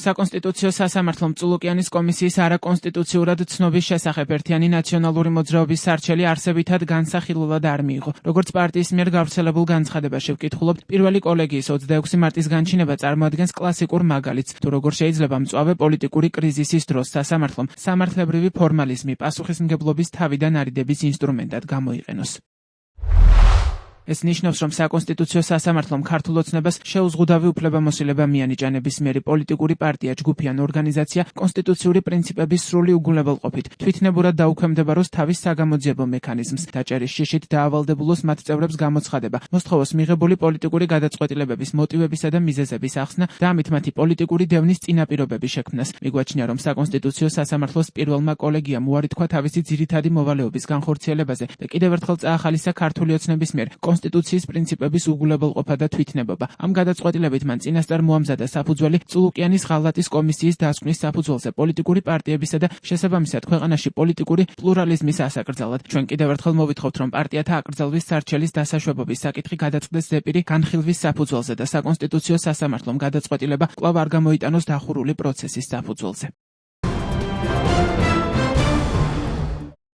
საკონსტიტუციო სასამართლომ წულუკიანის კომისიის არაკონსტიტუციურად ცნობის შესახებ ერთიანი ნაციონალური მოძრაობის სარჩელი არსებითად განსახილულად არ მიიღო. როგორც პარტიის მიერ გავრცელებულ განცხადებაში ვკითხულობთ, პირველი კოლეგიის 26 მარტის განჩინება წარმოადგენს კლასიკურ მაგალითს, თუ როგორ შეიძლება მწვავე პოლიტიკური კრიზისის დროს სასამართლომ სამართლებრივი ფორმალიზმი პასუხისმგებლობის თავიდან არიდების ინსტრუმენტად გამოიყენოს. ეს ნიშნავს, რომ საკონსტიტუციო სასამართლომ ქართულ ოცნებას შეუზღუდავი უფლებამოსილება მიანიჭანების მერი პოლიტიკური პარტია, ჯგუფი ან ორგანიზაცია კონსტიტუციური პრინციპების სრული უგულებელყოფით თვითნებურად დაუქვემდებაროს თავის საგამოძიებო მექანიზმს, დაჭერის შიშით დაავალდებულოს მათ წევრებს გამოცხადება, მოსთხოვოს მიღებული პოლიტიკური გადაწყვეტილებების მოტივებისა და მიზეზების ახსნა და ამით მათი პოლიტიკური დევნის წინაპირობების შექმნას. მიგვაჩნია, რომ საკონსტიტუციო სასამართლოს პირველმა კოლეგიამ უარი თქვა თავისი ძირითადი მოვალეობის განხორციელებაზე და კიდევ ერთხელ წაახალისა ქართული ოცნების მიერ კონსტიტუციის პრინციპების უგულებელყოფა და თვითნებობა. ამ გადაწყვეტილებით მან წინასწარ მოამზადა საფუძველი წულუკიანის ღალატის კომისიის დასკვნის საფუძველზე პოლიტიკური პარტიებისა და შესაბამისად ქვეყანაში პოლიტიკური პლურალიზმის ასაკრძალად. ჩვენ კიდევ ერთხელ მოვითხოვთ, რომ პარტიათა აკრძალვის სარჩელის დასაშვებობის საკითხი გადაწყდეს ზეპირი განხილვის საფუძველზე და საკონსტიტუციო სასამართლომ გადაწყვეტილება კვლავ არ გამოიტანოს დახურული პროცესის საფუძველზე.